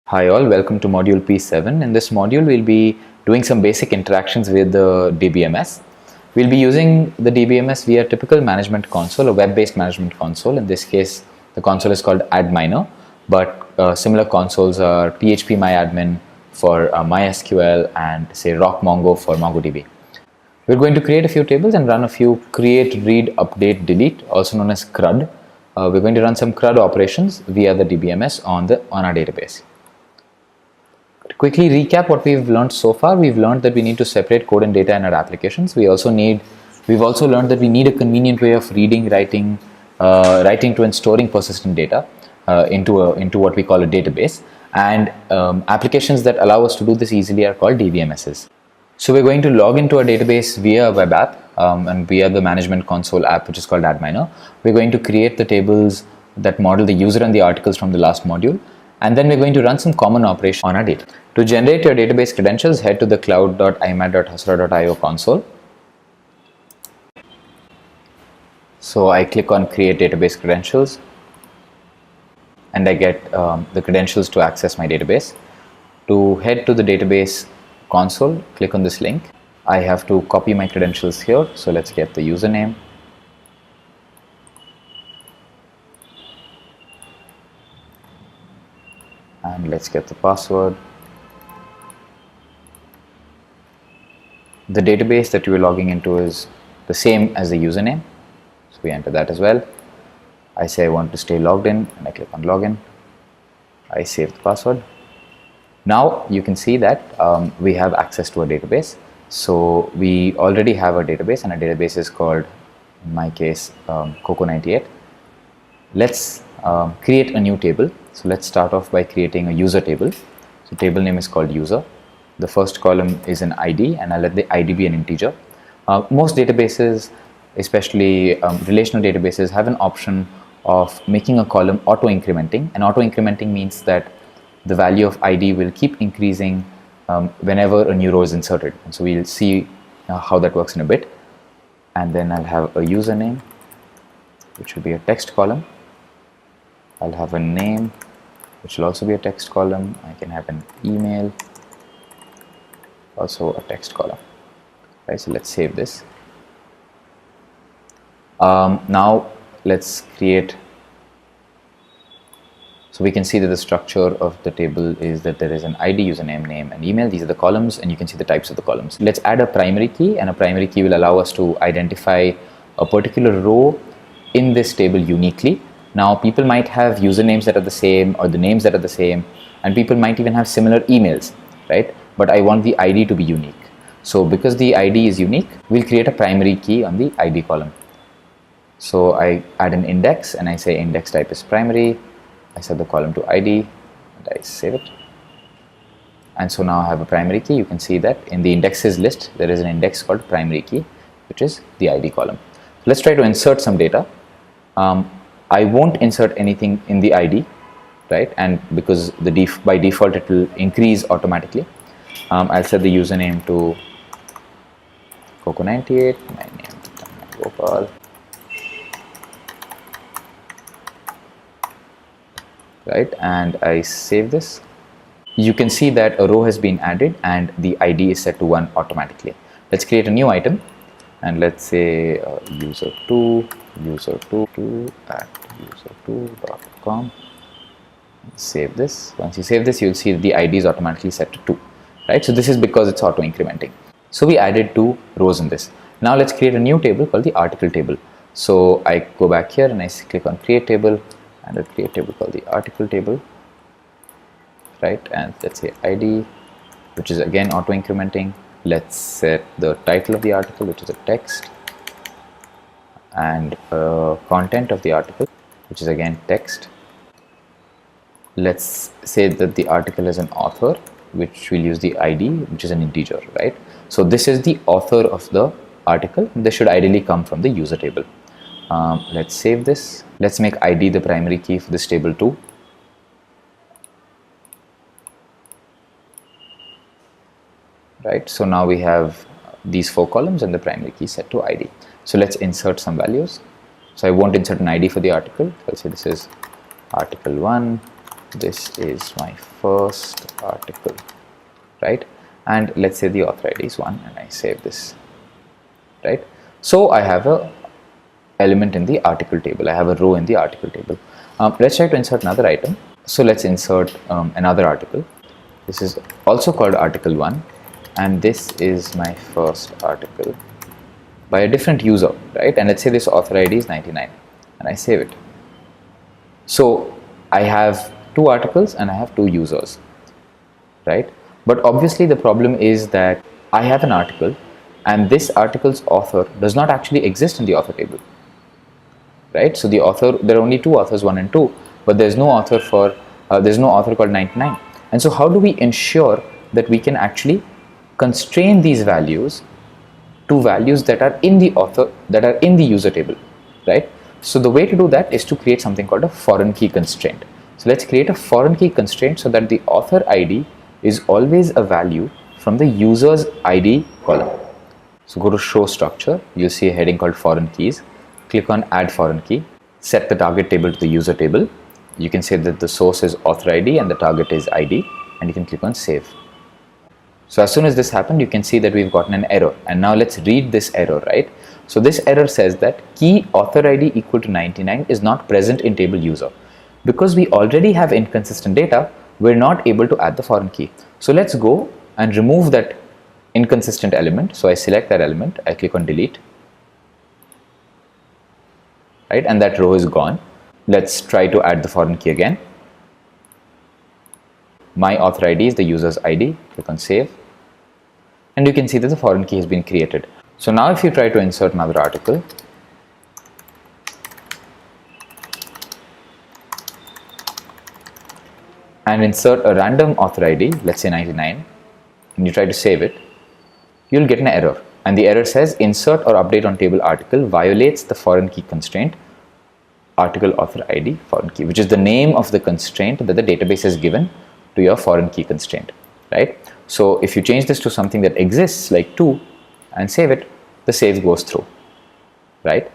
Hi all, welcome to module P7. In this module, we'll be doing some basic interactions with the DBMS. We'll be using the DBMS via typical management console, a web-based management console. In this case, the console is called adminer, but similar consoles are phpMyAdmin for MySQL and say RockMongo for MongoDB. We're going to create a few tables and run a few create, read, update, delete, also known as CRUD. We're going to run some CRUD operations via the DBMS on our database. To quickly recap what we've learned so far, we've learned that we need to separate code and data in our applications. We've also learned that we need a convenient way of reading, writing to and storing persistent data into what we call a database. And applications that allow us to do this easily are called DBMSs. So we're going to log into our database via a web app and via the management console app, which is called adminer. We're going to create the tables that model the user and the articles from the last module. And then we're going to run some common operations on our data. To generate your database credentials, head to the cloud.imad.husra.io console. So I click on create database credentials and I get the credentials to access my database. To head to the database console, click on this link. I have to copy my credentials here. So let's get the username. And let's get the password. The database that you are logging into is the same as the username, so we enter that as well. I say I want to stay logged in and I click on login. I save the password. Now you can see that we have access to a database. So we already have a database, and our database is called, in my case, Coco98. Let's create a new table. So let's start off by creating a user table. So table name is called user. The first column is an ID, and I'll let the ID be an integer. Most databases, especially relational databases, have an option of making a column auto-incrementing. And auto-incrementing means that the value of ID will keep increasing whenever a new row is inserted. And so we'll see how that works in a bit. And then I'll have a username, which will be a text column. I'll have a name, which will also be a text column. I can have an email, also a text column. Right, so let's save this. Now let's create. So we can see that the structure of the table is that there is an ID, username, name, and email. These are the columns, and you can see the types of the columns. Let's add a primary key, and a primary key will allow us to identify a particular row in this table uniquely. Now, people might have usernames that are the same or the names that are the same, and people might even have similar emails, right? But I want the ID to be unique. So because the ID is unique, we'll create a primary key on the ID column. So I add an index and I say index type is primary. I set the column to ID and I save it. And so now I have a primary key. You can see that in the indexes list, there is an index called primary key, which is the ID column. Let's try to insert some data. I won't insert anything in the ID, right? And because by default it will increase automatically. I'll set the username to Coco98, my name is Gopal, right? And I save this. You can see that a row has been added and the ID is set to 1 automatically. Let's create a new item, and let's say user2 at user2.com. Save this. Once you save this, you'll see that the ID is automatically set to 2, right? So this is because it's auto incrementing. So we added 2 rows in this. Now let's create a new table called the article table. So I go back here and I click on create table, and I'll create a table called the article table, right? And let's say ID, which is again auto incrementing. Let's set the title of the article, which is a text, and content of the article, which is again text. Let's say that the article is an author, which will use the ID, which is an integer, right? So this is the author of the article. This should ideally come from the user table. Let's save this. Let's make ID the primary key for this table too. Right, so now we have these 4 columns and the primary key set to ID. So let's insert some values. So I won't insert an ID for the article. I'll say this is article 1, this is my first article, right? And let's say the author ID is 1 and I save this, right? So I have a element in the article table. I have a row in the article table. Let's try to insert another item. So let's insert another article. This is also called article 1 and this is my first article by a different user, right? And let's say this author ID is 99 and I save it. So I have 2 articles and I have 2 users, right? But obviously the problem is that I have an article and this article's author does not actually exist in the author table, right? So the author, there are only 2 authors, 1 and 2, but there's no author for there's no author called 99. And so how do we ensure that we can actually constrain these values to values that are in the author, that are in the user table, right? So the way to do that is to create something called a foreign key constraint. So let's create a foreign key constraint so that the author ID is always a value from the user's ID column. So go to show structure, you'll see a heading called foreign keys. Click on add foreign key, set the target table to the user table. You can say that the source is author ID and the target is ID, and you can click on save. So as soon as this happened, you can see that we've gotten an error. And now let's read this error, right? So this error says that key author ID equal to 99 is not present in table user. Because we already have inconsistent data, we're not able to add the foreign key. So let's go and remove that inconsistent element. So I select that element, I click on delete, right? And that row is gone. Let's try to add the foreign key again. My author ID is the user's ID, click on save, and you can see that the foreign key has been created. So now if you try to insert another article, and insert a random author ID, let's say 99, and you try to save it, you'll get an error. And the error says insert or update on table article violates the foreign key constraint, article author ID foreign key, which is the name of the constraint that the database has given to your foreign key constraint, right? So if you change this to something that exists like 2 and save it, the save goes through, right?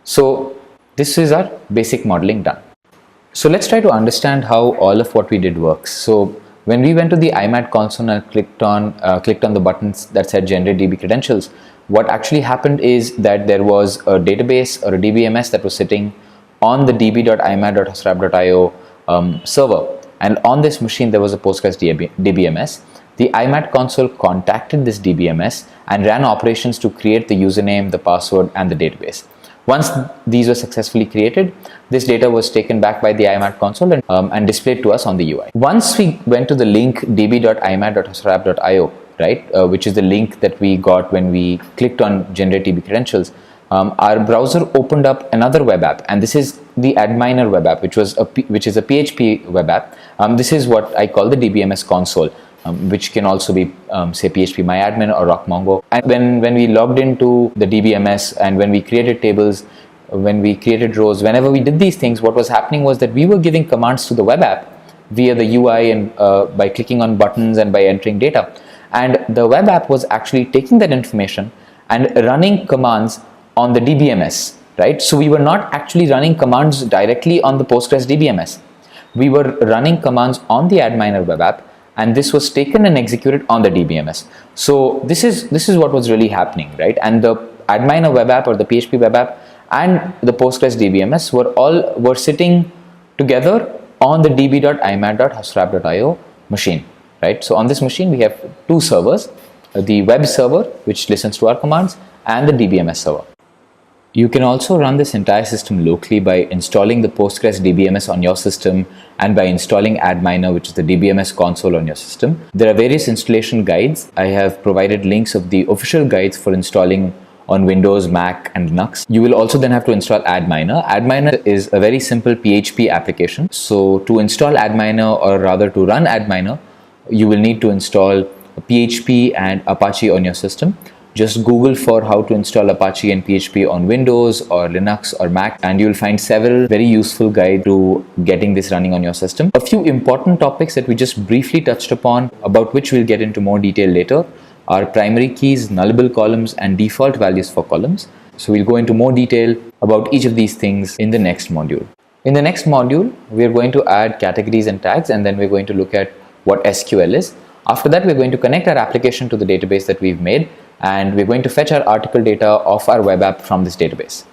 So this is our basic modeling done. So let's try to understand how all of what we did works. So when we went to the IMAT console and clicked on the buttons that said generate DB credentials, what actually happened is that there was a database or a DBMS that was sitting on the db.imat.hsrap.io server, and on this machine there was a Postgres DBMS. The IMAT console contacted this DBMS and ran operations to create the username, the password, and the database. Once these were successfully created, this data was taken back by the IMAT console and displayed to us on the UI. Once we went to the link db.imat.hsrap.io, right, which is the link that we got when we clicked on generate DB credentials, our browser opened up another web app, and this is the Adminer web app, which is a PHP web app. This is what I call the DBMS console, which can also be say PHPMyAdmin or RockMongo. And when we logged into the DBMS and when we created tables, when we created rows, whenever we did these things, what was happening was that we were giving commands to the web app via the UI and by clicking on buttons and by entering data. And the web app was actually taking that information and running commands on the DBMS, right? So we were not actually running commands directly on the Postgres DBMS. We were running commands on the Adminer web app, and this was taken and executed on the DBMS. So this is what was really happening, right? And the Adminer web app or the PHP web app and the Postgres DBMS were sitting together on the db.imat.hsrap.io machine, right? So on this machine we have 2 servers, the web server which listens to our commands and the DBMS server. You can also run this entire system locally by installing the Postgres DBMS on your system and by installing Adminer, which is the DBMS console on your system. There are various installation guides. I have provided links of the official guides for installing on Windows, Mac, and Linux. You will also then have to install Adminer. Adminer is a very simple PHP application. So to install Adminer, or rather to run Adminer, you will need to install PHP and Apache on your system. Just Google for how to install Apache and PHP on Windows or Linux or Mac, and you'll find several very useful guides to getting this running on your system. A few important topics that we just briefly touched upon, about which we'll get into more detail later, are primary keys, nullable columns, and default values for columns. So we'll go into more detail about each of these things in the next module. In the next module, we are going to add categories and tags, and then we're going to look at what SQL is. After that, we're going to connect our application to the database that we've made, and we're going to fetch our article data of our web app from this database.